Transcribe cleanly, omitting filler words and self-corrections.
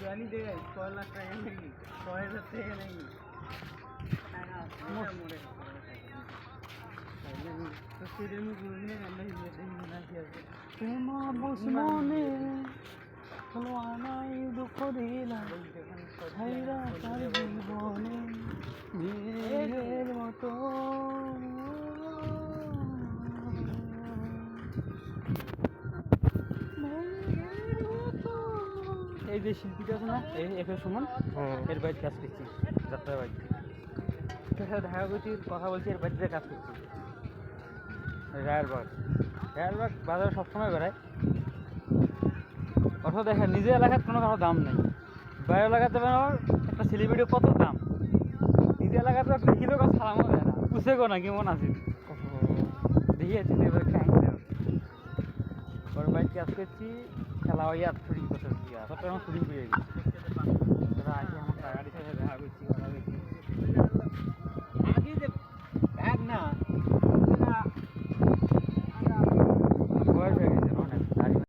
জানি দে 6 লাখ টাকা নাকি 6,000 টাকা নাকি মোড়ে তো সেদিন গুরুনে আমরা হিলেতে না কি আছে প্রেমা বুঝমনে হলো আমায় দুঃখ দিলাম ছাইরা তার জীবনে মেঘের মতো এই যে শিল্পীটা আছে না এই এফ এ সুমন এর বাড়িতে কাজ করছি যাত্রার বাড়িতে দেখা করছি কথা বলছি এর বাড়িতে কাজ করছি রায়েরবাগ বাজারে সবসময় বেড়ায় অথবা দেখেন নিজের এলাকার কোনো কারো দাম নেই বাইরের এলাকাতে বেরোর একটা সেলিব্রিটি কত দাম নিজের এলাকাতে দেখিলেও কাজ সালামও দেয় না পুষে গো না কেমন আছে দেখিয়েছি এবার ওর বাড়িতে কাজ করছি খেলা হইয়া শুটিং করতে শুটিং করে গেছি